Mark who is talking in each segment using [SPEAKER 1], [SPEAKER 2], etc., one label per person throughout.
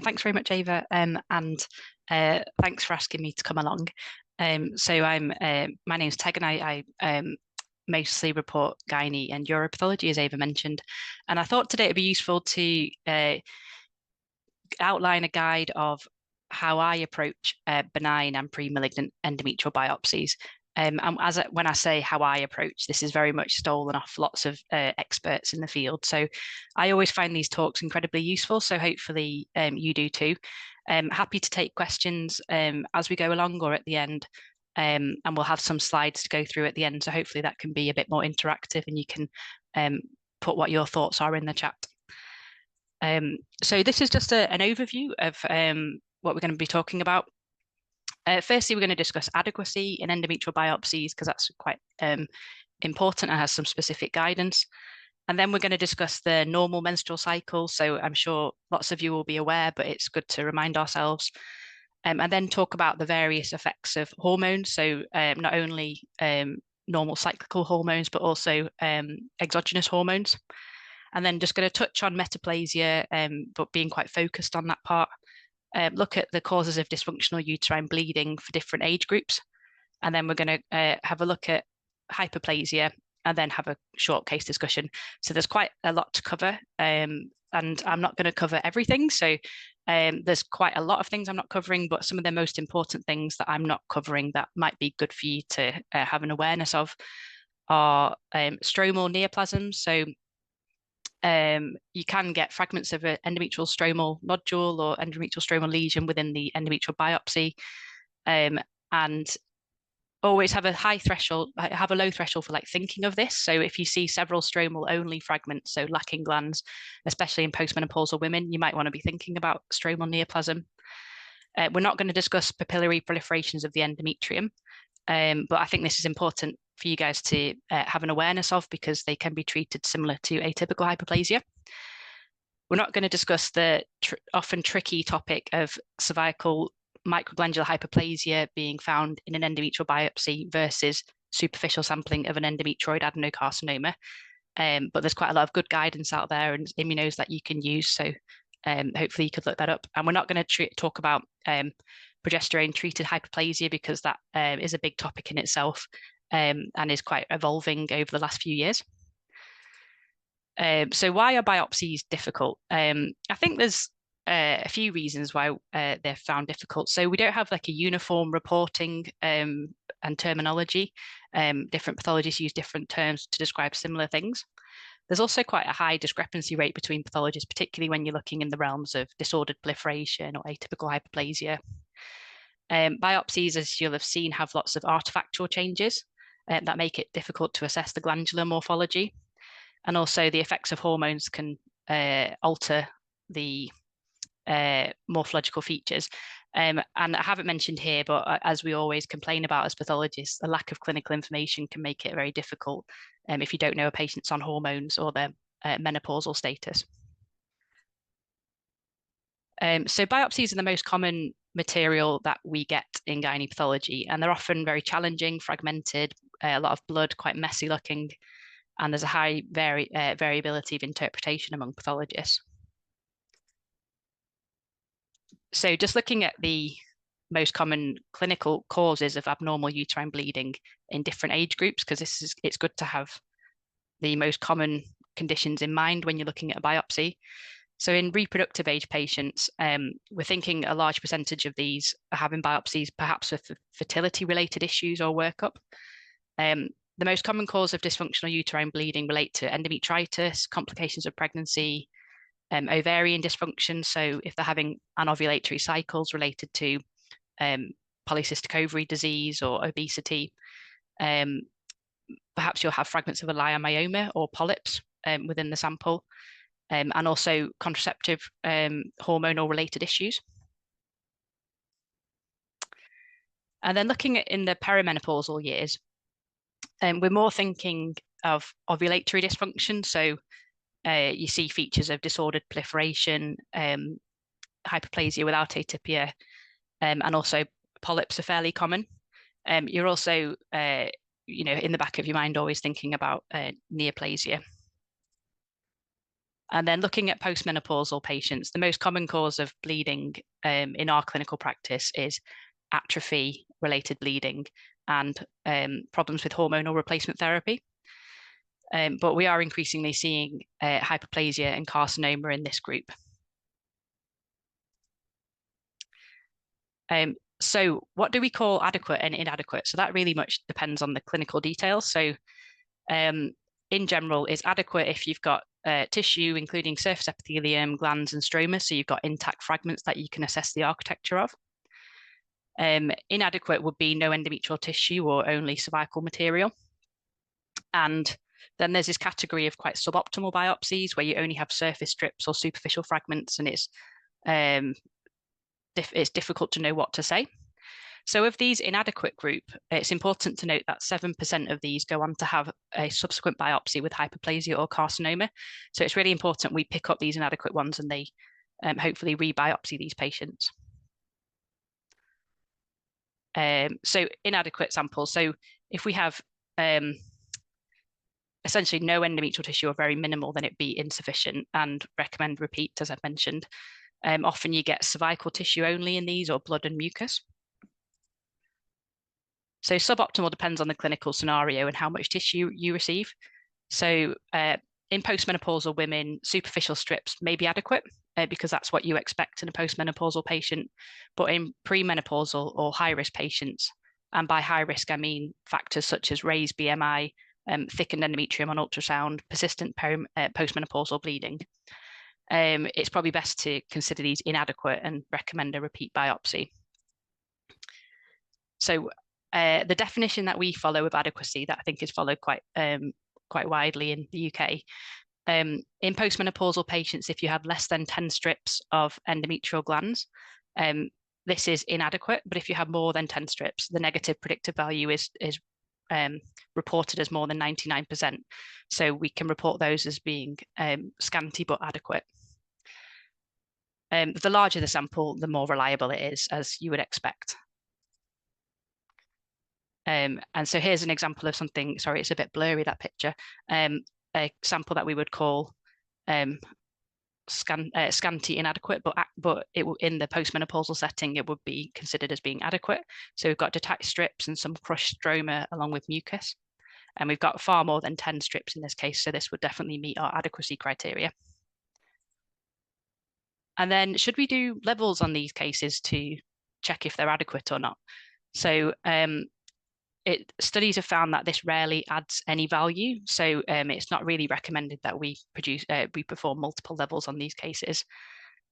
[SPEAKER 1] Thanks very much, Ava, and thanks for asking me to come along. My name's Tegan. I mostly report gynae and uropathology, as Ava mentioned, and I thought today it'd be useful to outline a guide of how I approach benign and pre-malignant endometrial biopsies. And when I say how I approach, this is very much stolen off lots of experts in the field. So I always find these talks incredibly useful. So hopefully you do too. Happy to take questions as we go along or at the end. And we'll have some slides to go through at the end. So hopefully that can be a bit more interactive and you can put what your thoughts are in the chat. So this is just an overview of what we're going to be talking about. Firstly, we're going to discuss adequacy in endometrial biopsies because that's quite important and has some specific guidance. And then we're going to discuss the normal menstrual cycle. So I'm sure lots of you will be aware, but it's good to remind ourselves. And then talk about the various effects of hormones. So not only normal cyclical hormones, but also exogenous hormones. And then just going to touch on metaplasia, but being quite focused on that part. Look at the causes of dysfunctional uterine bleeding for different age groups. And then we're going to have a look at hyperplasia and then have a short case discussion. So there's quite a lot to cover and I'm not going to cover everything. So there's quite a lot of things I'm not covering, but some of the most important things that I'm not covering that might be good for you to have an awareness of are stromal neoplasms. So you can get fragments of an endometrial stromal nodule or endometrial stromal lesion within the endometrial biopsy, and always have a high threshold, have a low threshold for like thinking of this. So if you see several stromal only fragments, so lacking glands, especially in postmenopausal women, you might want to be thinking about stromal neoplasm. We're not going to discuss papillary proliferations of the endometrium, but I think this is important for you guys to have an awareness of because they can be treated similar to atypical hyperplasia. We're not going to discuss the often tricky topic of cervical microglandular hyperplasia being found in an endometrial biopsy versus superficial sampling of an endometrioid adenocarcinoma. But there's quite a lot of good guidance out there and immunos that you can use. So hopefully you could look that up. And we're not going to talk about progesterone treated hyperplasia because that is a big topic in itself. And is quite evolving over the last few years. So why are biopsies difficult? I think there's a few reasons why they're found difficult. So we don't have like a uniform reporting and terminology. Different pathologists use different terms to describe similar things. There's also quite a high discrepancy rate between pathologists, particularly when you're looking in the realms of disordered proliferation or atypical hyperplasia. Biopsies, as you'll have seen, have lots of artifactual changes that make it difficult to assess the glandular morphology. And also the effects of hormones can alter the morphological features. And I haven't mentioned here, but as we always complain about as pathologists, a lack of clinical information can make it very difficult if you don't know a patient's on hormones or their menopausal status. So biopsies are the most common material that we get in gynae pathology, and they're often very challenging, fragmented, a lot of blood, quite messy looking, and there's a high variability of interpretation among pathologists. So just looking at the most common clinical causes of abnormal uterine bleeding in different age groups, because it's good to have the most common conditions in mind when you're looking at a biopsy. So in reproductive age patients, we're thinking a large percentage of these are having biopsies, perhaps with fertility related issues or workup. The most common cause of dysfunctional uterine bleeding relate to endometritis, complications of pregnancy, ovarian dysfunction. So if they're having anovulatory cycles related to polycystic ovary disease or obesity, perhaps you'll have fragments of a leiomyoma or polyps within the sample. And also contraceptive hormonal related issues. And then looking at in the perimenopausal years, we're more thinking of ovulatory dysfunction. So you see features of disordered proliferation, hyperplasia without atypia, and also polyps are fairly common. You're also, in the back of your mind, always thinking about neoplasia. And then looking at postmenopausal patients, the most common cause of bleeding in our clinical practice is atrophy-related bleeding and problems with hormonal replacement therapy. But we are increasingly seeing hyperplasia and carcinoma in this group. So what do we call adequate and inadequate? So that really much depends on the clinical details. So in general, is adequate if you've got tissue, including surface epithelium, glands, and stroma, so you've got intact fragments that you can assess the architecture of. Inadequate would be no endometrial tissue or only cervical material. And then there's this category of quite suboptimal biopsies where you only have surface strips or superficial fragments, and it's difficult to know what to say. So of these inadequate group, it's important to note that 7% of these go on to have a subsequent biopsy with hyperplasia or carcinoma. So it's really important we pick up these inadequate ones and they hopefully rebiopsy these patients. So inadequate samples. So if we have essentially no endometrial tissue or very minimal, then it'd be insufficient and recommend repeat, as I've mentioned. Often you get cervical tissue only in these or blood and mucus. So suboptimal depends on the clinical scenario and how much tissue you receive. So in postmenopausal women, superficial strips may be adequate because that's what you expect in a postmenopausal patient. But in premenopausal or high-risk patients, and by high risk, I mean factors such as raised BMI, thickened endometrium on ultrasound, persistent postmenopausal bleeding, it's probably best to consider these inadequate and recommend a repeat biopsy. So the definition that we follow of adequacy that I think is followed quite widely in the UK. In postmenopausal patients, if you have less than 10 strips of endometrial glands, this is inadequate. But if you have more than 10 strips, the negative predictive value is reported as more than 99%. So we can report those as being scanty but adequate. The larger the sample, the more reliable it is, as you would expect. And so here's an example of something, sorry, it's a bit blurry, that picture, a sample that we would call scanty inadequate, but in the postmenopausal setting, it would be considered as being adequate. So we've got detached strips and some crushed stroma along with mucus. And we've got far more than 10 strips in this case, so this would definitely meet our adequacy criteria. And then should we do levels on these cases to check if they're adequate or not? So studies have found that this rarely adds any value. So it's not really recommended that we perform multiple levels on these cases.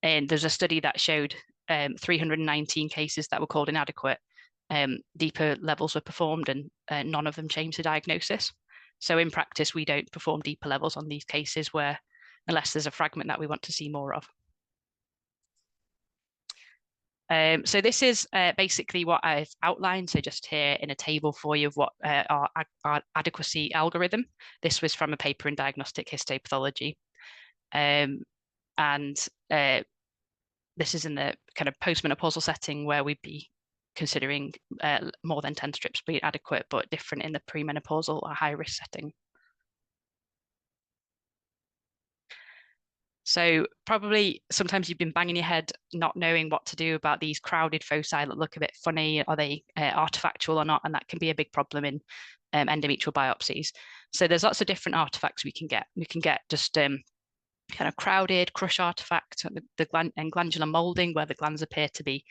[SPEAKER 1] And there's a study that showed 319 cases that were called inadequate. Deeper levels were performed and none of them changed the diagnosis. So in practice, we don't perform deeper levels on these cases unless there's a fragment that we want to see more of. So this is basically what I've outlined. So just here in a table for you of what our adequacy algorithm. This was from a paper in Diagnostic Histopathology. And this is in the kind of postmenopausal setting where we'd be considering more than 10 strips being adequate, but different in the premenopausal or high risk setting. So probably sometimes you've been banging your head not knowing what to do about these crowded foci that look a bit funny. Are they artifactual or not? And that can be a big problem in endometrial biopsies. So there's lots of different artifacts we can get. We can get just kind of crowded crush artifact, and glandular molding where the glands appear to be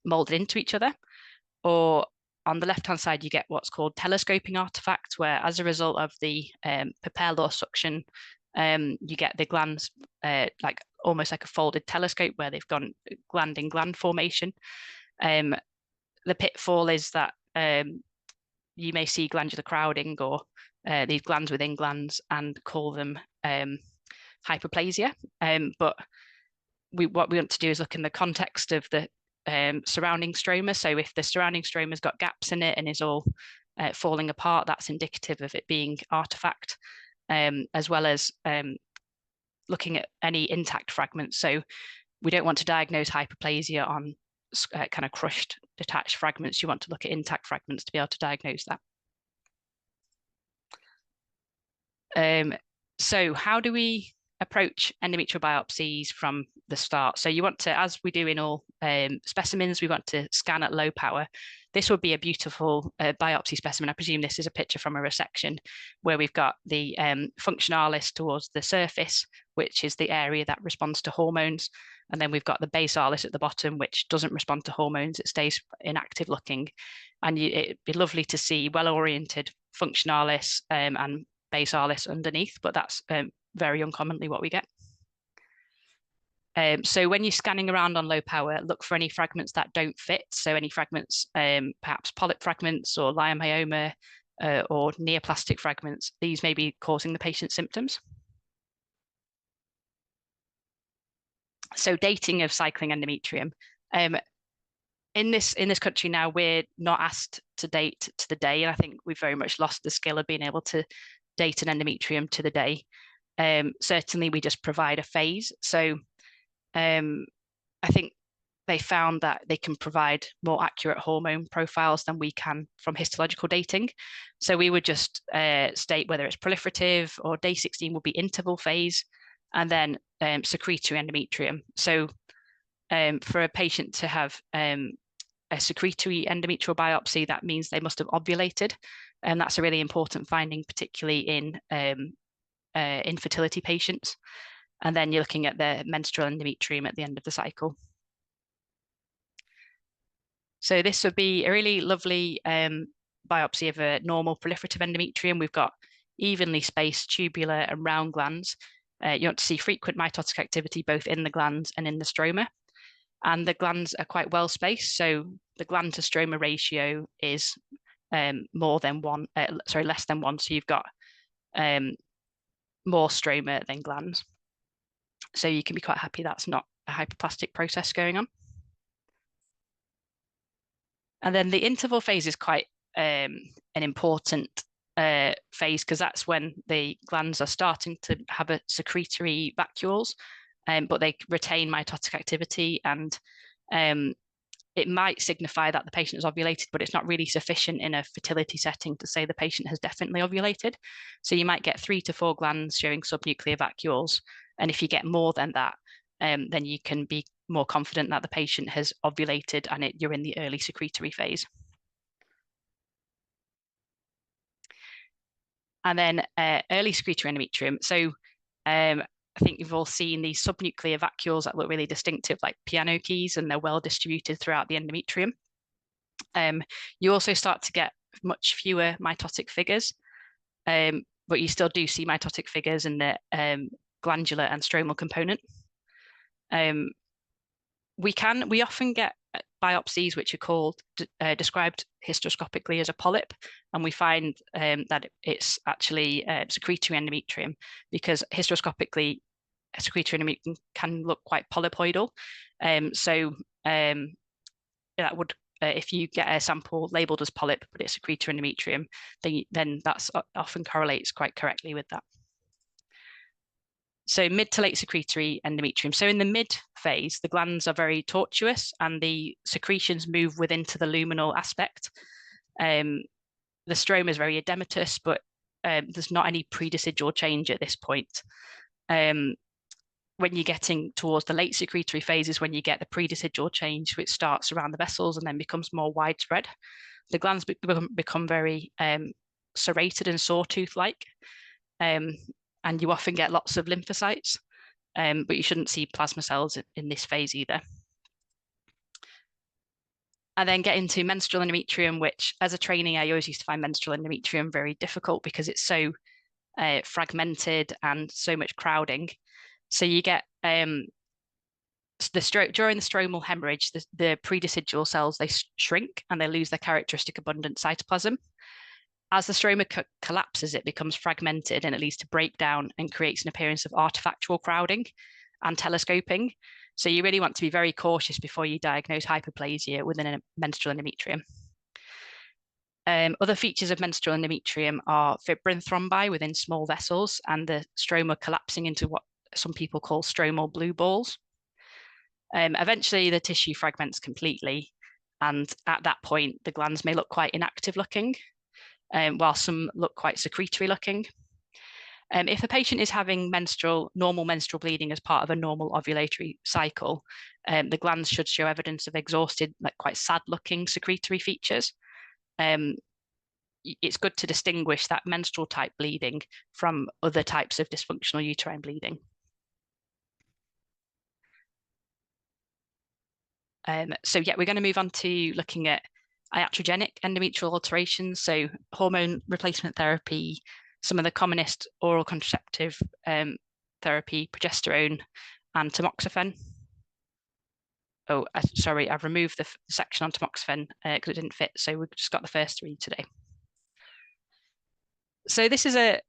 [SPEAKER 1] molded into each other. Or on the left-hand side, you get what's called telescoping artifact, where as a result of the propel or suction, you get the glands like almost like a folded telescope where they've gone gland in gland formation. The pitfall is that you may see glandular crowding or these glands within glands and call them hyperplasia. But what we want to do is look in the context of the surrounding stroma. So if the surrounding stroma's got gaps in it and is all falling apart, that's indicative of it being artifact. As well as looking at any intact fragments. So we don't want to diagnose hyperplasia on kind of crushed, detached fragments. You want to look at intact fragments to be able to diagnose that. So how do we approach endometrial biopsies from the start. So you want to, as we do in all specimens, we want to scan at low power. This would be a beautiful biopsy specimen. I presume this is a picture from a resection where we've got the functionalis towards the surface, which is the area that responds to hormones. And then we've got the basalis at the bottom, which doesn't respond to hormones. It stays inactive looking. And it'd be lovely to see well-oriented functionalis and basalis underneath, but that's very uncommonly what we get. So when you're scanning around on low power, look for any fragments that don't fit. So any fragments, perhaps polyp fragments or leiomyoma or neoplastic fragments, these may be causing the patient's symptoms. So dating of cycling endometrium. In this country now, we're not asked to date to the day, and I think we've very much lost the skill of being able to date an endometrium to the day. Certainly, we just provide a phase. So I think they found that they can provide more accurate hormone profiles than we can from histological dating. So we would just state whether it's proliferative, or day 16 will be interval phase, and then secretory endometrium. So for a patient to have a secretory endometrial biopsy, that means they must have ovulated. And that's a really important finding, particularly in infertility patients. And then you're looking at the menstrual endometrium at the end of the cycle. So this would be a really lovely biopsy of a normal proliferative endometrium. We've got evenly spaced tubular and round glands. You want to see frequent mitotic activity both in the glands and in the stroma. And the glands are quite well spaced. So the gland to stroma ratio is less than one. So you've got more stroma than glands. So you can be quite happy that's not a hyperplastic process going on. And then the interval phase is quite an important phase, because that's when the glands are starting to have a secretory vacuoles, but they retain mitotic activity, and it might signify that the patient has ovulated, but it's not really sufficient in a fertility setting to say the patient has definitely ovulated. So you might get 3 to 4 glands showing subnuclear vacuoles. And if you get more than that, then you can be more confident that the patient has ovulated and you're in the early secretory phase. And then early secretory endometrium. So I think you've all seen these subnuclear vacuoles that look really distinctive, like piano keys, and they're well distributed throughout the endometrium. You also start to get much fewer mitotic figures, but you still do see mitotic figures in the glandular and stromal component. We often get biopsies which are called described hysteroscopically as a polyp, and we find that it's actually secretory endometrium, because hysteroscopically secretory endometrium can look quite polypoidal. That would, if you get a sample labeled as polyp but it's secretory endometrium, then that's often correlates quite correctly with that. So mid to late secretory endometrium. So in the mid phase, the glands are very tortuous and the secretions move within to the luminal aspect. The stroma is very edematous, but there's not any predecidual change at this point. When you're getting towards the late secretory phases, when you get the predecidual change, which starts around the vessels and then becomes more widespread. The glands become very serrated and sawtooth-like. And you often get lots of lymphocytes, but you shouldn't see plasma cells in this phase either. And then get into menstrual endometrium, which as a trainee, I always used to find menstrual endometrium very difficult because it's so fragmented and so much crowding. So you get during the stromal hemorrhage, the predecidual cells, they shrink and they lose their characteristic abundant cytoplasm. As the stroma collapses, it becomes fragmented and it leads to breakdown and creates an appearance of artifactual crowding and telescoping. So you really want to be very cautious before you diagnose hyperplasia within a menstrual endometrium. Other features of menstrual endometrium are fibrin thrombi within small vessels and the stroma collapsing into what some people call stromal blue balls. Eventually, the tissue fragments completely, and at that point, the glands may look quite inactive looking, while some look quite secretory looking. If a patient is having normal menstrual bleeding as part of a normal ovulatory cycle, the glands should show evidence of exhausted, like quite sad-looking secretory features. It's good to distinguish that menstrual type bleeding from other types of dysfunctional uterine bleeding. So yeah, we're going to move on to looking at iatrogenic endometrial alterations, so hormone replacement therapy, some of the commonest oral contraceptive therapy, progesterone and tamoxifen. Oh, sorry, I've removed the section on tamoxifen because it didn't fit, so we've just got the first three today. So this is a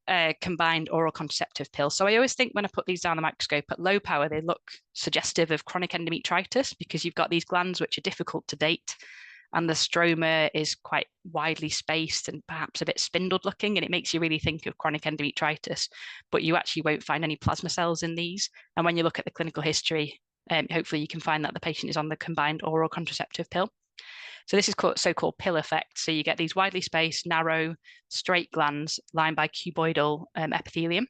[SPEAKER 1] combined oral contraceptive pill. So I always think when I put these down the microscope at low power, they look suggestive of chronic endometritis because you've got these glands which are difficult to date, and the stroma is quite widely spaced and perhaps a bit spindled looking, and it makes you really think of chronic endometritis, but you actually won't find any plasma cells in these. And when you look at the clinical history, hopefully you can find that the patient is on the combined oral contraceptive pill. So this is so-called pill effect. So you get these widely spaced, narrow, straight glands lined by cuboidal epithelium.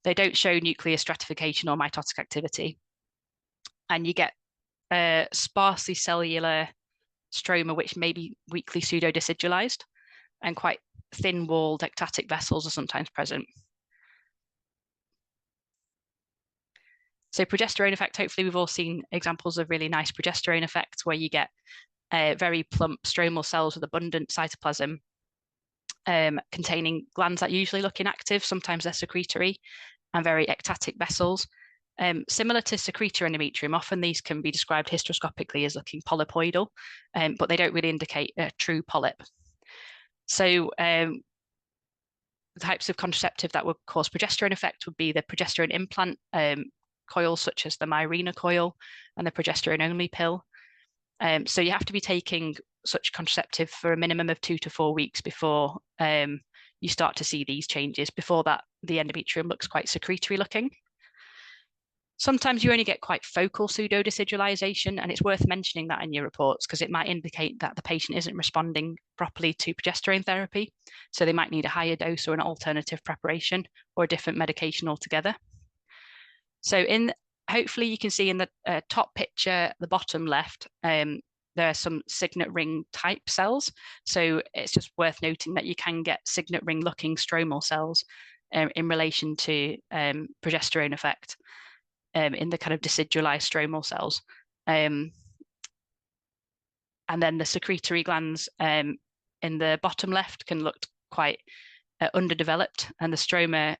[SPEAKER 1] They don't show nuclear stratification or mitotic activity. And you get sparsely cellular stroma, which may be weakly pseudo-decidualized, and quite thin-walled ectatic vessels are sometimes present. So progesterone effect, hopefully we've all seen examples of really nice progesterone effects where you get very plump stromal cells with abundant cytoplasm containing glands that usually look inactive, sometimes they're secretory, and very ectatic vessels. Similar to secretory endometrium, often these can be described hysteroscopically as looking polypoidal, but they don't really indicate a true polyp. So the types of contraceptive that would cause progesterone effect would be the progesterone implant coils, such as the Mirena coil and the progesterone-only pill. So you have to be taking such contraceptive for a minimum of 2 to 4 weeks before you start to see these changes. Before that, the endometrium looks quite secretory looking. Sometimes you only get quite focal pseudo-decidualization, and it's worth mentioning that in your reports because it might indicate that the patient isn't responding properly to progesterone therapy. So they might need a higher dose or an alternative preparation or a different medication altogether. So hopefully you can see in the top picture, the bottom left, there are some signet ring type cells. So it's just worth noting that you can get signet ring looking stromal cells in relation to progesterone effect in the kind of decidualized stromal cells. And then the secretory glands in the bottom left can look quite underdeveloped, and the stroma,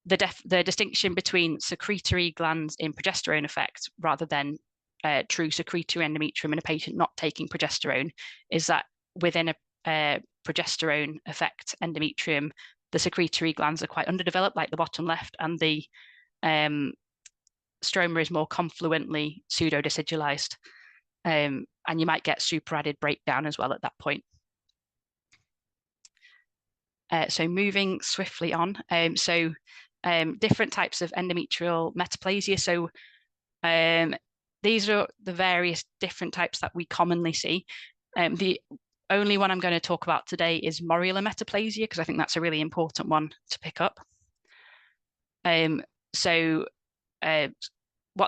[SPEAKER 1] the distinction between secretory glands in progesterone effect rather than true secretory endometrium in a patient not taking progesterone is that within a progesterone effect endometrium, the secretory glands are quite underdeveloped, like the bottom left, and the stroma is more confluently pseudo-decidualized, and you might get superadded breakdown as well at that point. So moving swiftly on, different types of endometrial metaplasia. So these are the various different types that we commonly see. The only one I'm going to talk about today is morular metaplasia, because I think that's a really important one to pick up. What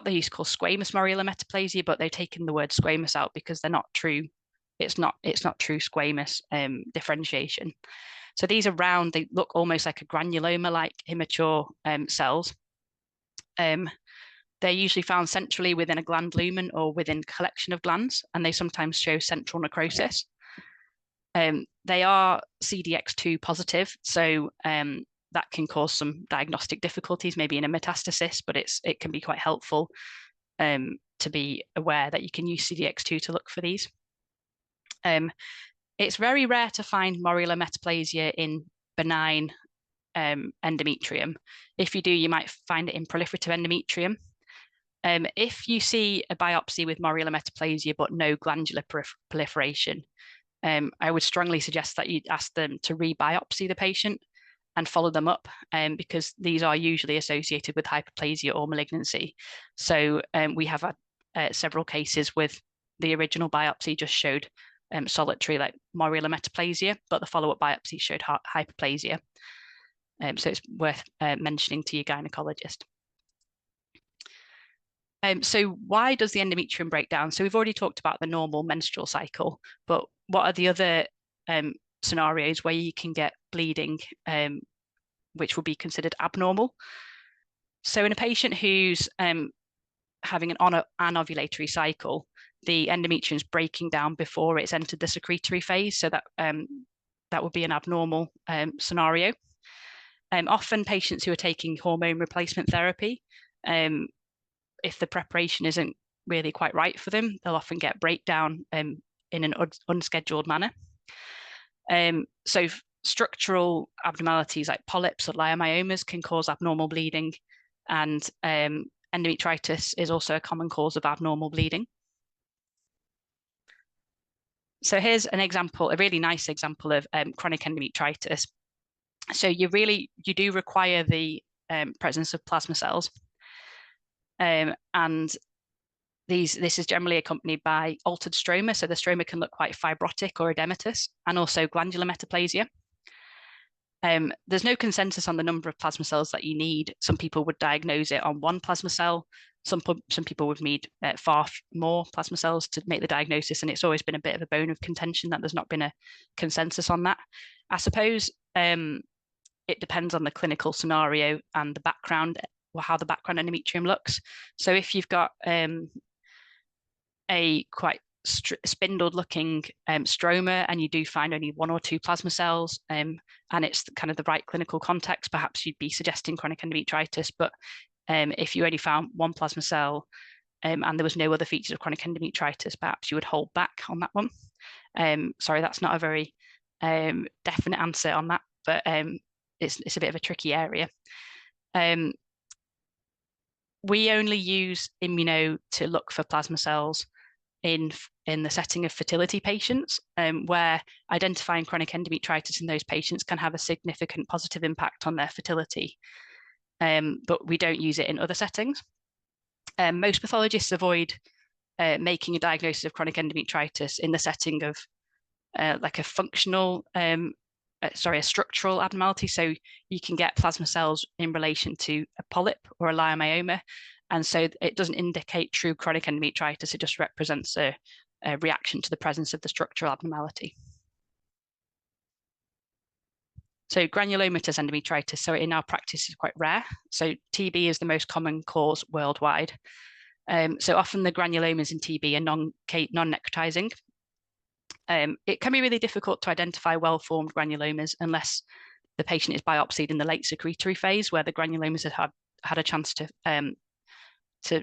[SPEAKER 1] they used to call squamous morular metaplasia, but they've taken the word squamous out because they're not true. It's not true squamous differentiation. So these are round, they look almost like a granuloma-like immature cells. They're usually found centrally within a gland lumen or within a collection of glands, and they sometimes show central necrosis. They are CDX2 positive, so that can cause some diagnostic difficulties, maybe in a metastasis, but it can be quite helpful to be aware that you can use CDX2 to look for these. It's very rare to find morular metaplasia in benign endometrium. If you do, you might find it in proliferative endometrium. If you see a biopsy with morular metaplasia but no glandular proliferation, I would strongly suggest that you ask them to re-biopsy the patient and follow them up, because these are usually associated with hyperplasia or malignancy. So we have had several cases with the original biopsy just showed solitary like morular metaplasia, but the follow-up biopsy showed hyperplasia. So it's worth mentioning to your gynecologist. So why does the endometrium break down? So we've already talked about the normal menstrual cycle, but what are the other scenarios where you can get bleeding, which will be considered abnormal? So in a patient who's having an anovulatory cycle, the endometrium is breaking down before it's entered the secretory phase. So that would be an abnormal scenario. Often patients who are taking hormone replacement therapy, if the preparation isn't really quite right for them, they'll often get breakdown in an unscheduled manner. So structural abnormalities like polyps or leiomyomas can cause abnormal bleeding, and endometritis is also a common cause of abnormal bleeding. So here's an example, a really nice example of chronic endometritis. So you do require the presence of plasma cells, and this is generally accompanied by altered stroma. So the stroma can look quite fibrotic or edematous, and also glandular metaplasia. There's no consensus on the number of plasma cells that you need. Some people would diagnose it on one plasma cell. Some people would need far more plasma cells to make the diagnosis, and it's always been a bit of a bone of contention that there's not been a consensus on that. I suppose it depends on the clinical scenario and the background, or how the background endometrium looks. So if you've got a quite spindled looking stroma and you do find only 1 or 2 plasma cells, and it's kind of the right clinical context, perhaps you'd be suggesting chronic endometritis. But if you only found 1 plasma cell and there was no other features of chronic endometritis, perhaps you would hold back on that one. Sorry, that's not a very definite answer on that, but it's a bit of a tricky area. We only use immuno to look for plasma cells in the setting of fertility patients, where identifying chronic endometritis in those patients can have a significant positive impact on their fertility. But we don't use it in other settings. Most pathologists avoid making a diagnosis of chronic endometritis in the setting of like a structural abnormality. So you can get plasma cells in relation to a polyp or a leiomyoma. And so it doesn't indicate true chronic endometritis. It just represents a reaction to the presence of the structural abnormality. So granulomatous endometritis, so in our practice, is quite rare. So TB is the most common cause worldwide. So often the granulomas in TB are non-necrotizing. It can be really difficult to identify well-formed granulomas unless the patient is biopsied in the late secretory phase, where the granulomas have had a chance to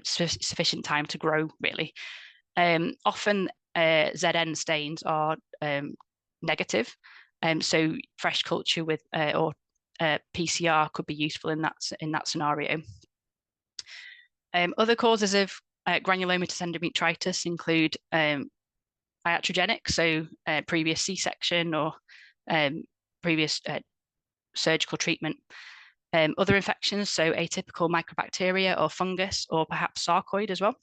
[SPEAKER 1] sufficient time to grow, really. Often ZN stains are negative, so fresh culture with or PCR could be useful in that scenario. Other causes of granulomatous endometritis include iatrogenic, so previous C-section or previous surgical treatment. Other infections, so atypical mycobacteria or fungus, or perhaps sarcoid as well.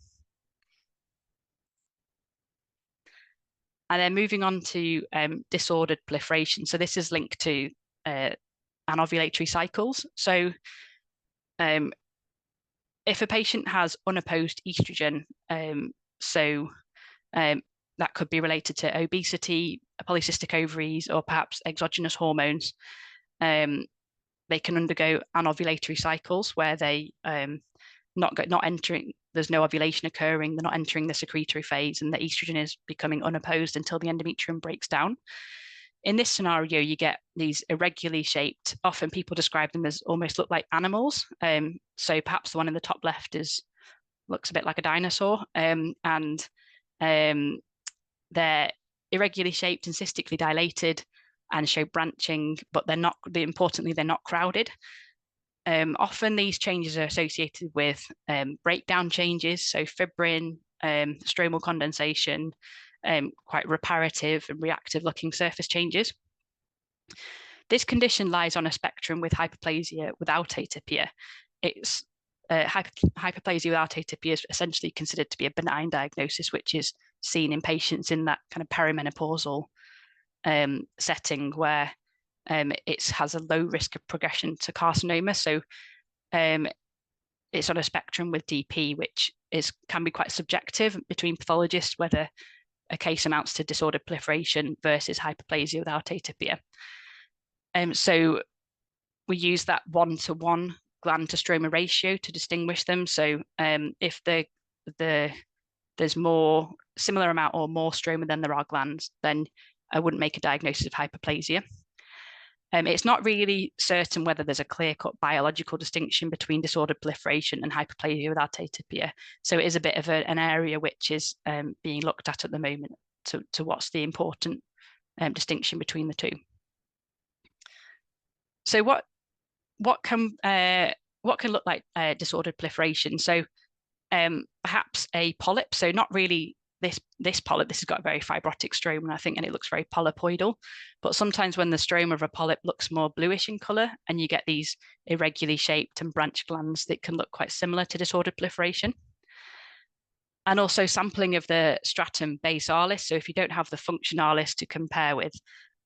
[SPEAKER 1] And then moving on to disordered proliferation. So this is linked to anovulatory cycles. So if a patient has unopposed estrogen, that could be related to obesity, polycystic ovaries, or perhaps exogenous hormones. They can undergo anovulatory cycles where they not entering, there's no ovulation occurring, they're not entering the secretory phase, and the estrogen is becoming unopposed until the endometrium breaks down. In this scenario, you get these irregularly shaped, often people describe them as almost look like animals. So perhaps the one in the top left looks a bit like a dinosaur, and they're irregularly shaped and cystically dilated and show branching, but importantly, they're not crowded. Often these changes are associated with breakdown changes, so fibrin, stromal condensation, quite reparative and reactive looking surface changes. This condition lies on a spectrum with hyperplasia without atypia. It's hyperplasia without atypia is essentially considered to be a benign diagnosis, which is seen in patients in that kind of perimenopausal setting where it has a low risk of progression to carcinoma. So it's on a spectrum with DP, which can be quite subjective between pathologists, whether a case amounts to disordered proliferation versus hyperplasia without atypia. So we use that 1-to-1 gland to stroma ratio to distinguish them. So if there's more similar amount or more stroma than there are glands, then I wouldn't make a diagnosis of hyperplasia. It's not really certain whether there's a clear-cut biological distinction between disordered proliferation and hyperplasia without atypia. So it is a bit of an area which is being looked at the moment to what's the important distinction between the two. So what can look like disordered proliferation? So perhaps a polyp. So not really this polyp. This has got a very fibrotic stroma, I think, and it looks very polypoidal. But sometimes when the stroma of a polyp looks more bluish in colour, and you get these irregularly shaped and branched glands that can look quite similar to disordered proliferation. And also sampling of the stratum basalis. So if you don't have the functionalis to compare with,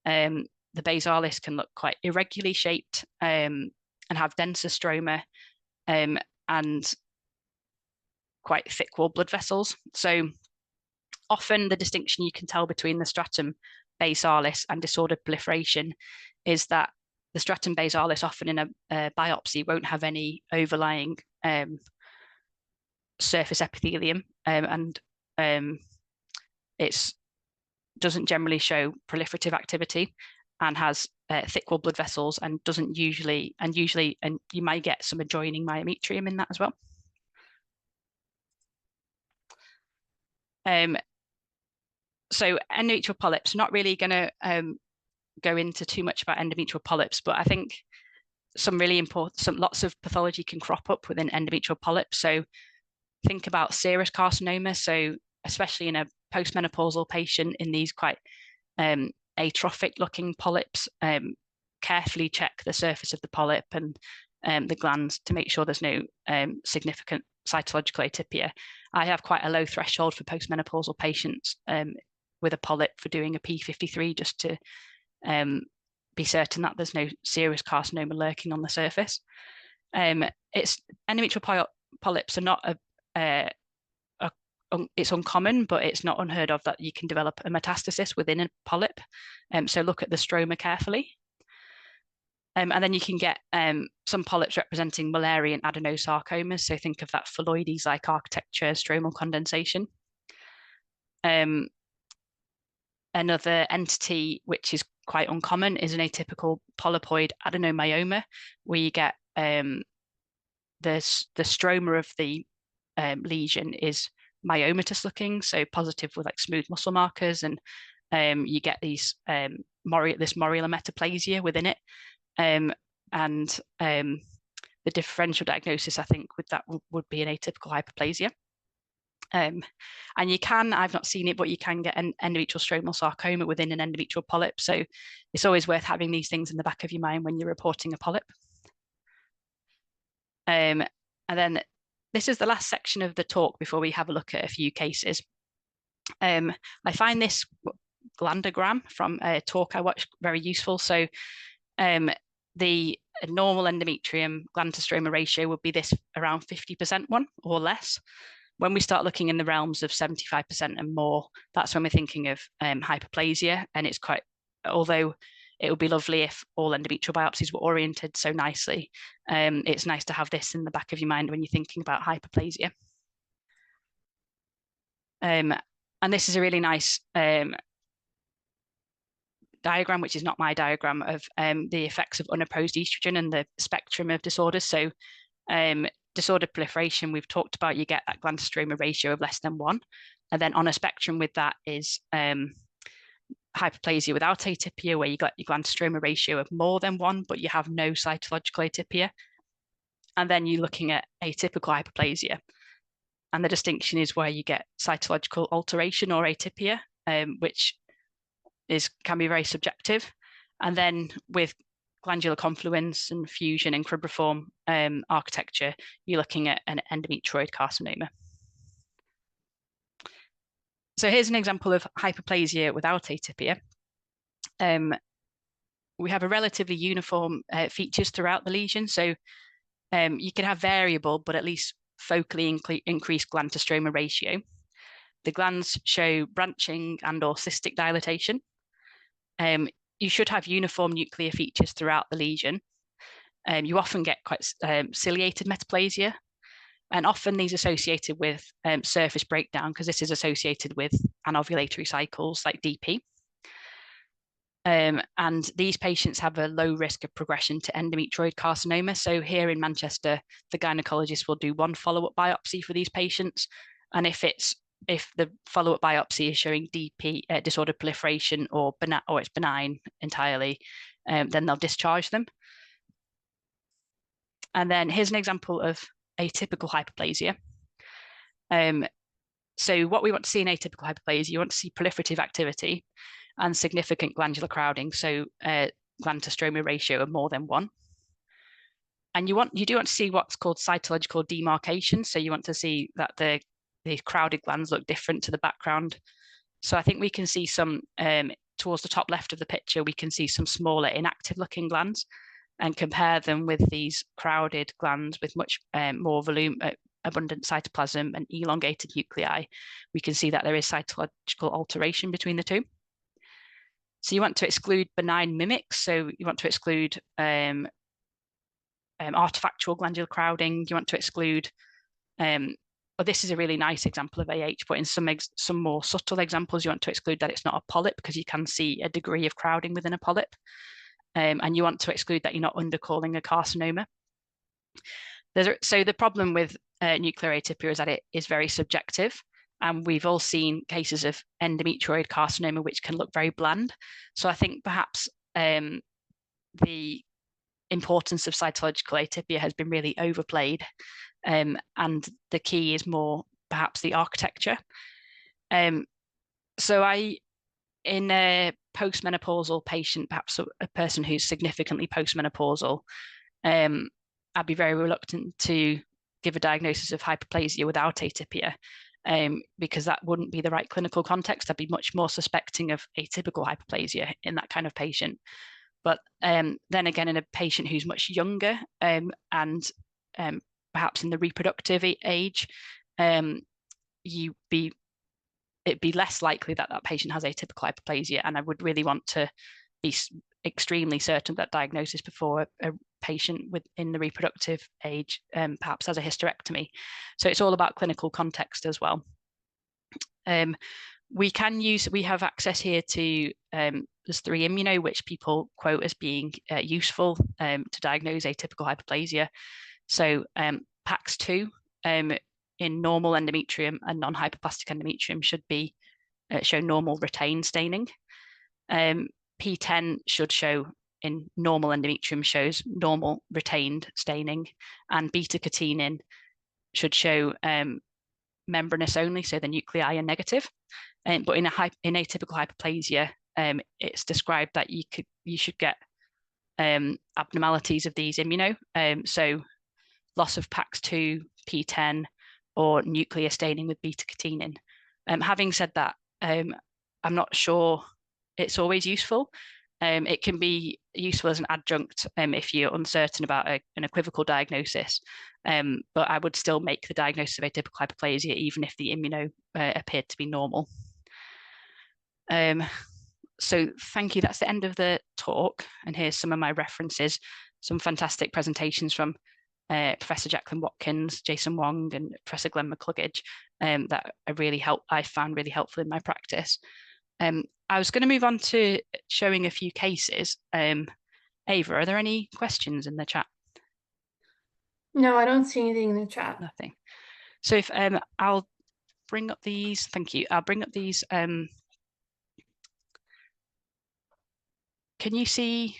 [SPEAKER 1] the basalis can look quite irregularly shaped and have denser stroma and quite thick-walled blood vessels. So often the distinction you can tell between the stratum basalis and disordered proliferation is that the stratum basalis often in a biopsy won't have any overlying surface epithelium and it doesn't generally show proliferative activity and has thick-walled blood vessels and doesn't usually, and you might get some adjoining myometrium in that as well. So endometrial polyps, not really going to go into too much about endometrial polyps, but I think some really important, lots of pathology can crop up within endometrial polyps. So think about serous carcinoma. So especially in a postmenopausal patient in these quite atrophic looking polyps, carefully check the surface of the polyp and the glands to make sure there's no significant cytological atypia. I have quite a low threshold for postmenopausal patients with a polyp for doing a P53 just to be certain that there's no serous carcinoma lurking on the surface. Endometrial polyps are not it's uncommon, but it's not unheard of that you can develop a metastasis within a polyp. So look at the stroma carefully. And then you can get some polyps representing Mullerian adenosarcomas. So think of that phalloides-like architecture, stromal condensation. Another entity which is quite uncommon is an atypical polypoid adenomyoma, where you get the stroma of the lesion is myomatous looking, so positive with like smooth muscle markers, and you get these this morular metaplasia within it. And the differential diagnosis, I think, with that would be an atypical hyperplasia. And you can, I've not seen it, but you can get an endometrial stromal sarcoma within an endometrial polyp. So it's always worth having these things in the back of your mind when you're reporting a polyp. And then this is the last section of the talk before we have a look at a few cases. I find this glandogram from a talk I watched very useful. So the normal endometrium gland to stroma ratio would be this around 50% one or less. When we start looking in the realms of 75% and more, that's when we're thinking of hyperplasia. And it's quite, although it would be lovely if all endometrial biopsies were oriented so nicely, it's nice to have this in the back of your mind when you're thinking about hyperplasia. And this is a really nice diagram, which is not my diagram, of the effects of unopposed estrogen and the spectrum of disorders. So disordered proliferation, we've talked about, you get that gland to stroma ratio of less than 1. And then on a spectrum with that is hyperplasia without atypia, where you got your gland to stroma ratio of more than 1, but you have no cytological atypia. And then you're looking at atypical hyperplasia. And the distinction is where you get cytological alteration or atypia, which can be very subjective. And then with glandular confluence and fusion and cribriform architecture, you're looking at an endometrioid carcinoma. So here's an example of hyperplasia without atypia. we have a relatively uniform features throughout the lesion. So you can have variable, but at least focally increased gland to stroma ratio. The glands show branching and or cystic dilatation. You should have uniform nuclear features throughout the lesion. You often get quite ciliated metaplasia, and often these are associated with surface breakdown, because this is associated with anovulatory cycles like DP. And these patients have a low risk of progression to endometrioid carcinoma. So here in Manchester, the gynecologist will do one follow-up biopsy for these patients. And if the follow-up biopsy is showing DP, disordered proliferation, or it's benign entirely, then they'll discharge them. And then here's an example of atypical hyperplasia. So what we want to see in atypical hyperplasia, you want to see proliferative activity and significant glandular crowding, so gland to stroma ratio of more than 1. And you do want to see what's called cytological demarcation. So you want to see that the crowded glands look different to the background. So I think we can see some, towards the top left of the picture, we can see some smaller inactive looking glands, and compare them with these crowded glands with much more abundant cytoplasm and elongated nuclei. We can see that there is cytological alteration between the two. So you want to exclude benign mimics. So you want to exclude artifactual glandular crowding. You want to exclude, this is a really nice example of AH, but in some more subtle examples, you want to exclude that it's not a polyp, because you can see a degree of crowding within a polyp. And you want to exclude that you're not undercalling a carcinoma. So the problem with nuclear atypia is that it is very subjective. And we've all seen cases of endometrioid carcinoma, which can look very bland. So I think perhaps the importance of cytological atypia has been really overplayed. And the key is more perhaps the architecture. So in a postmenopausal patient, perhaps a person who's significantly postmenopausal, I'd be very reluctant to give a diagnosis of hyperplasia without atypia, because that wouldn't be the right clinical context. I'd be much more suspecting of atypical hyperplasia in that kind of patient. But then again, in a patient who's much younger and perhaps in the reproductive age, it'd be less likely that that patient has atypical hyperplasia, and I would really want to be extremely certain that diagnosis before a patient within the reproductive age perhaps has a hysterectomy. So it's all about clinical context as well. We have access here to there's 3 immuno, which people quote as being useful to diagnose atypical hyperplasia. So PAX2 in normal endometrium and non-hyperplastic endometrium should be show normal retained staining. P10 should show in normal endometrium shows normal retained staining, and beta-catenin should show membranous only, so the nuclei are negative. But in atypical hyperplasia, it's described that you should get abnormalities of these immuno, so loss of PAX2, P10, or nuclear staining with beta-catenin. Having said that, I'm not sure it's always useful. It can be useful as an adjunct if you're uncertain about an equivocal diagnosis, but I would still make the diagnosis of atypical hyperplasia even if the immuno appeared to be normal. So thank you. That's the end of the talk. And here's some of my references, some fantastic presentations from Professor Jacqueline Watkins, Jason Wong, and Professor Glenn McCluggage that I found really helpful in my practice. I was going to move on to showing a few cases. Ava, are there any questions in the chat?
[SPEAKER 2] No, I don't see anything in the chat.
[SPEAKER 1] Nothing. So if I'll bring up these, thank you. I'll bring up these. Can you see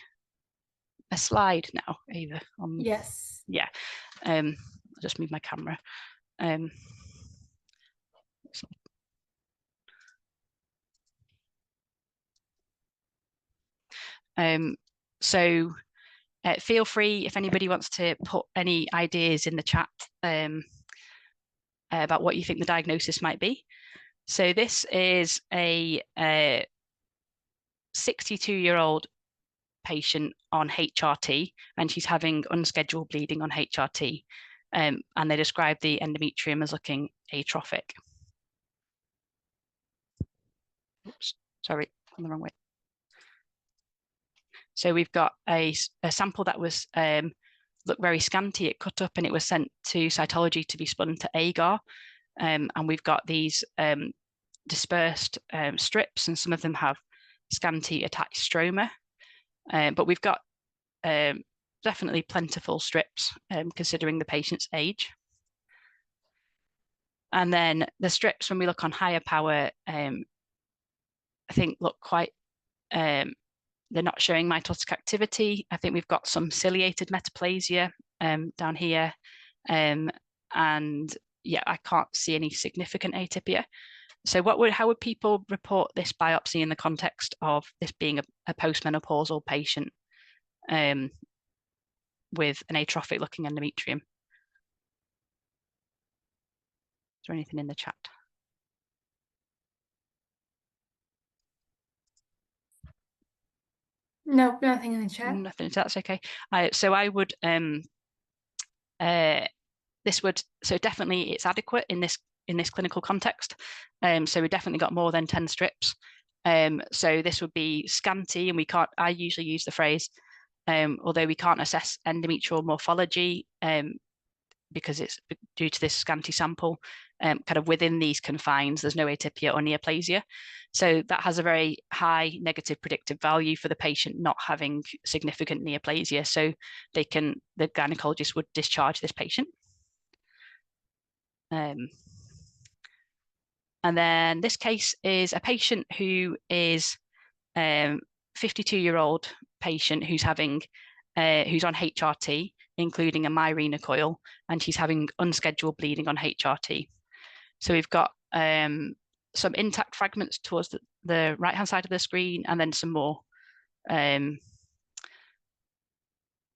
[SPEAKER 1] a slide now, Ava?
[SPEAKER 2] Yes.
[SPEAKER 1] Yeah. I'll just move my camera. So feel free if anybody wants to put any ideas in the chat about what you think the diagnosis might be. So this is a 62-year-old patient on HRT, and she's having unscheduled bleeding on HRT. And they describe the endometrium as looking atrophic. Oops, sorry, on the wrong way. So we've got a sample that was looked very scanty. It cut up and it was sent to cytology to be spun to agar. And we've got these dispersed strips, and some of them have scanty attached stroma. But we've got definitely plentiful strips considering the patient's age. And then the strips, when we look on higher power, I think look quite, they're not showing mitotic activity. I think we've got some ciliated metaplasia down here. And yeah, I can't see any significant atypia. So how would people report this biopsy in the context of this being a postmenopausal patient with an atrophic looking endometrium? Is there anything in the chat?
[SPEAKER 2] Nope, nothing in the chat.
[SPEAKER 1] Nothing, that's okay. So I would, so definitely it's adequate in this clinical context. So we definitely got more than 10 strips. So this would be scanty, and I usually use the phrase, although we can't assess endometrial morphology because it's due to this scanty sample, kind of within these confines, there's no atypia or neoplasia. So that has a very high negative predictive value for the patient not having significant neoplasia. So the gynecologist would discharge this patient. And then this case is a patient who is 52-year-old patient who's having who's on HRT, including a Mirena coil, and she's having unscheduled bleeding on HRT. So we've got some intact fragments towards the right-hand side of the screen, and then some more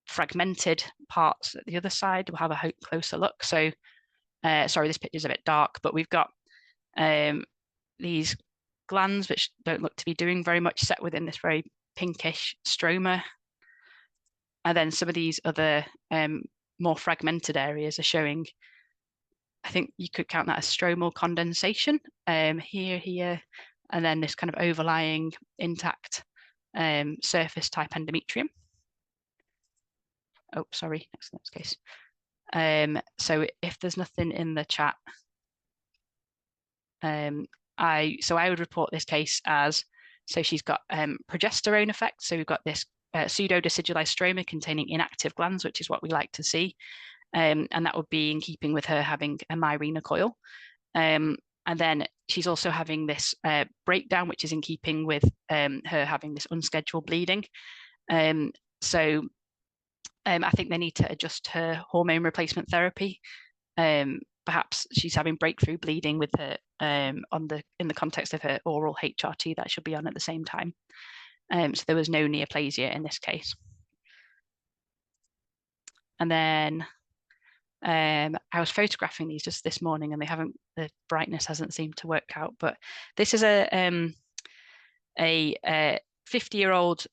[SPEAKER 1] fragmented parts at the other side. We'll have a closer look. So, sorry, this picture is a bit dark, but we've got these glands which don't look to be doing very much, set within this very pinkish stroma. And then some of these other more fragmented areas are showing, I think you could count that as stromal condensation here, and then this kind of overlying intact surface type endometrium. Oh, sorry, next case. So if there's nothing in the chat, I would report this case as, so she's got progesterone effect. So we've got this pseudo-decidualized stroma containing inactive glands, which is what we like to see. And that would be in keeping with her having a Mirena coil. And then she's also having this breakdown, which is in keeping with her having this unscheduled bleeding. So I think they need to adjust her hormone replacement therapy. Perhaps she's having breakthrough bleeding with her in the context of her oral HRT that should be on at the same time. So there was no neoplasia in this case. And then I was photographing these just this morning, and the brightness hasn't seemed to work out. But this is a 50-year-old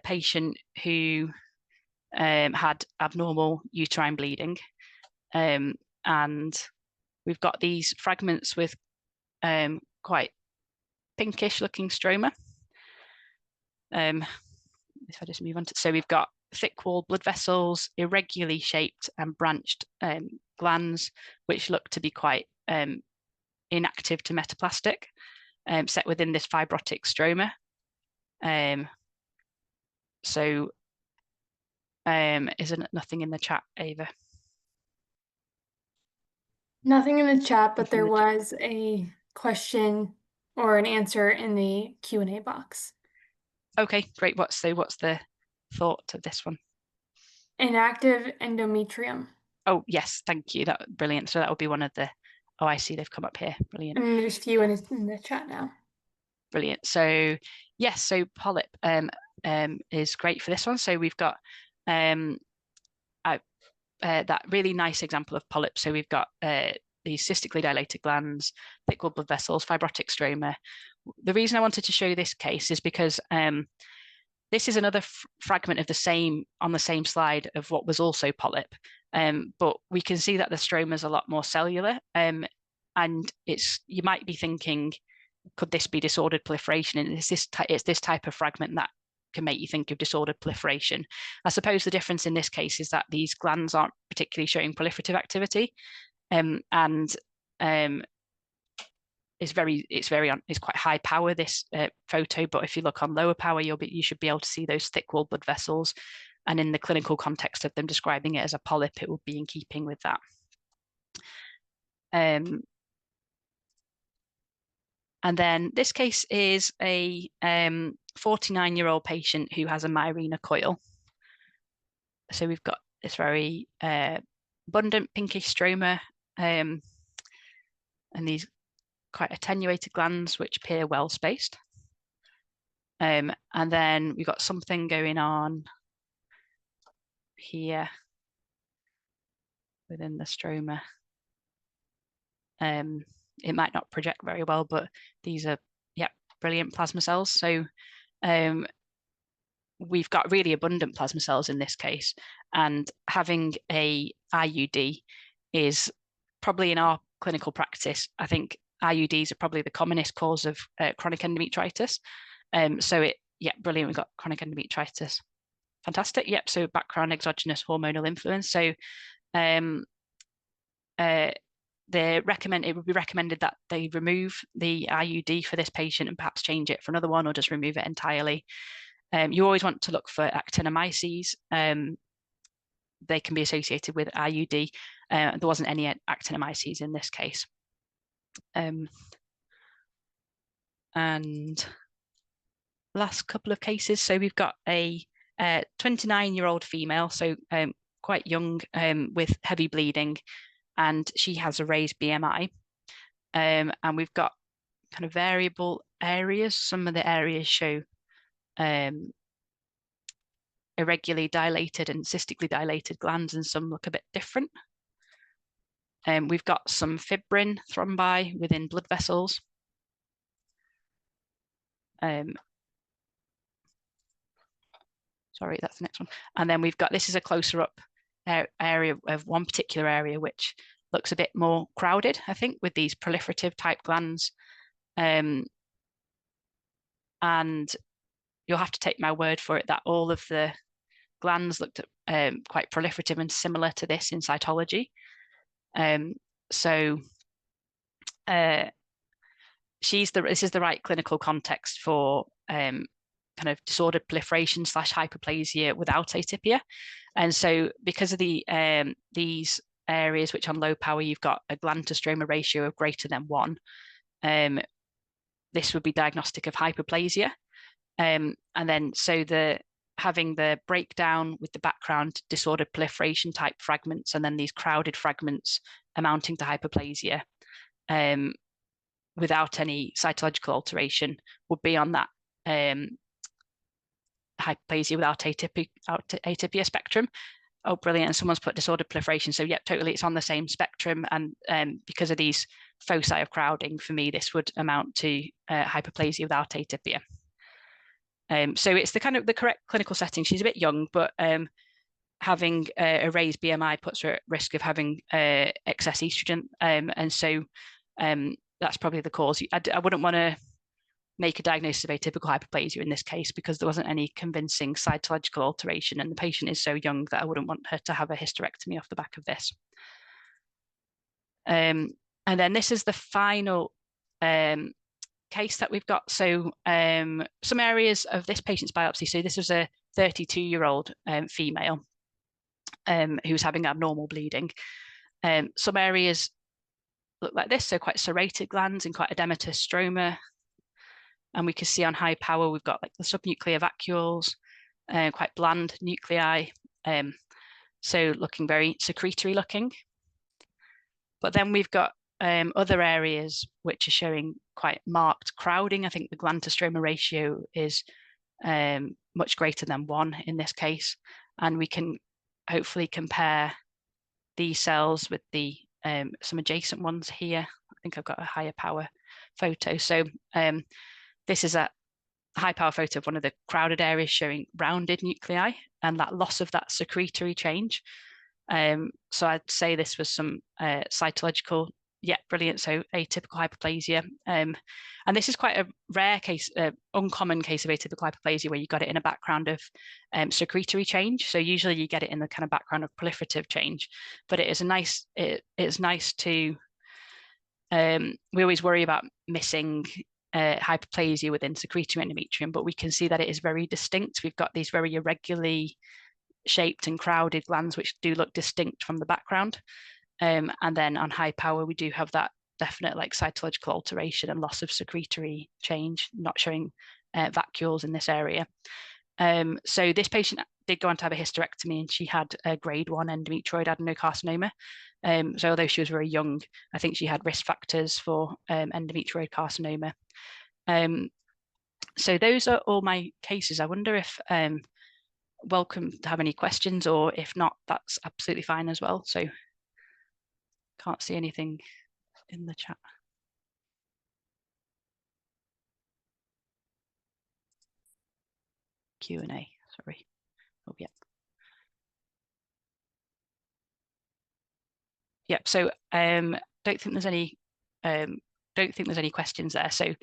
[SPEAKER 1] patient who had abnormal uterine bleeding, and we've got these fragments with quite pinkish looking stroma. If I just move on to, so we've got thick-walled blood vessels, irregularly shaped and branched glands, which look to be quite inactive to metaplastic, set within this fibrotic stroma. Isn't nothing in the chat, Ava?
[SPEAKER 2] Nothing in the chat, but there was a question or an answer in the Q&A box.
[SPEAKER 1] Okay, great. What's the thought of this one?
[SPEAKER 2] Inactive endometrium.
[SPEAKER 1] Oh, yes, thank you. That brilliant. So that will be one of the, oh, I see they've come up here. Brilliant.
[SPEAKER 2] And there's a few in the chat now.
[SPEAKER 1] Brilliant. So yes, so polyp is great for this one. So we've got that really nice example of polyp. So we've got these cystically dilated glands, thick-walled blood vessels, fibrotic stroma. The reason I wanted to show you this case is because this is another fragment of on the same slide of what was also polyp, but we can see that the stroma is a lot more cellular, and you might be thinking, could this be disordered proliferation? And it's this type of fragment that can make you think of disordered proliferation. I suppose the difference in this case is that these glands aren't particularly showing proliferative activity, and it's quite high power, this photo, but if you look on lower power, you should be able to see those thick walled blood vessels, and in the clinical context of them describing it as a polyp, it would be in keeping with that. And then this case is a 49-year-old patient who has a Mirena coil. So we've got this very abundant pinkish stroma, and these quite attenuated glands which appear well spaced. And then we've got something going on here within the stroma. It might not project very well, but these are, brilliant plasma cells. So we've got really abundant plasma cells in this case, and having a IUD is probably, in our clinical practice, I think IUDs are probably the commonest cause of chronic endometritis. Brilliant, we've got chronic endometritis. Fantastic. Yep. So background exogenous hormonal influence. So it would be recommended that they remove the IUD for this patient and perhaps change it for another one, or just remove it entirely. You always want to look for actinomyces. They can be associated with IUD. There wasn't any actinomyces in this case. And last couple of cases. So we've got a 29-year-old female, so quite young, with heavy bleeding, and she has a raised BMI. And we've got kind of variable areas. Some of the areas show irregularly dilated and cystically dilated glands, and some look a bit different. We've got some fibrin thrombi within blood vessels. Sorry, that's the next one. And then we've got, this is a closer up area of one particular area which looks a bit more crowded, I think, with these proliferative type glands. And you'll have to take my word for it that all of the glands looked at quite proliferative and similar to this in cytology. This is the right clinical context for kind of disordered proliferation / hyperplasia without atypia. And so because of these areas which on low power, you've got a gland to stroma ratio of greater than 1, this would be diagnostic of hyperplasia. And then so having the breakdown with the background disordered proliferation type fragments, and then these crowded fragments amounting to hyperplasia without any cytological alteration would be on that hyperplasia without atypia spectrum. Oh, brilliant. And someone's put disordered proliferation. So, yep, totally, it's on the same spectrum. And because of these foci of crowding, for me, this would amount to hyperplasia without atypia. So it's the correct clinical setting. She's a bit young, but having a raised BMI puts her at risk of having excess estrogen. And so that's probably the cause. I wouldn't want to make a diagnosis of atypical hyperplasia in this case, because there wasn't any convincing cytological alteration, and the patient is so young that I wouldn't want her to have a hysterectomy off the back of this. And then this is the final case that we've got. So some areas of this patient's biopsy. So this was a 32-year-old female who was having abnormal bleeding. Some areas look like this, so quite serrated glands and quite edematous stroma. And we can see on high power, we've got like the subnuclear vacuoles, quite bland nuclei. So looking very secretory looking. But then we've got other areas which are showing quite marked crowding. I think the gland to stroma ratio is much greater than 1 in this case. And we can hopefully compare these cells with the some adjacent ones here. I think I've got a higher power photo. So this is at high power photo of one of the crowded areas showing rounded nuclei and that loss of that secretory change. So I'd say this was some cytological, yeah, brilliant. So atypical hyperplasia. And this is quite a rare case, uncommon case of atypical hyperplasia where you got it in a background of secretory change. So usually you get it in the kind of background of proliferative change, but it is a nice, it's nice to, we always worry about missing hyperplasia within secretory endometrium, but we can see that it is very distinct. We've got these very irregularly shaped and crowded glands which do look distinct from the background. And then on high power, we do have that definite like cytological alteration and loss of secretory change, not showing vacuoles in this area. So this patient did go on to have a hysterectomy and she had a grade 1 endometrioid adenocarcinoma. So although she was very young, I think she had risk factors for endometrioid carcinoma. So those are all my cases. I wonder if welcome to have any questions, or if not, that's absolutely fine as well. So can't see anything in the chat. Q&A, sorry. Oh, yeah. Yep. So don't think there's any questions there. So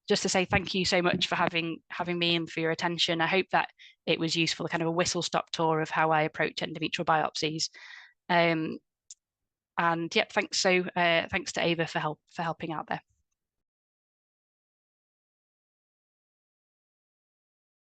[SPEAKER 1] just to say thank you so much for having me and for your attention. I hope that it was useful, kind of a whistle-stop tour of how I approach endometrial biopsies. And yep, thanks to Ava for helping out there.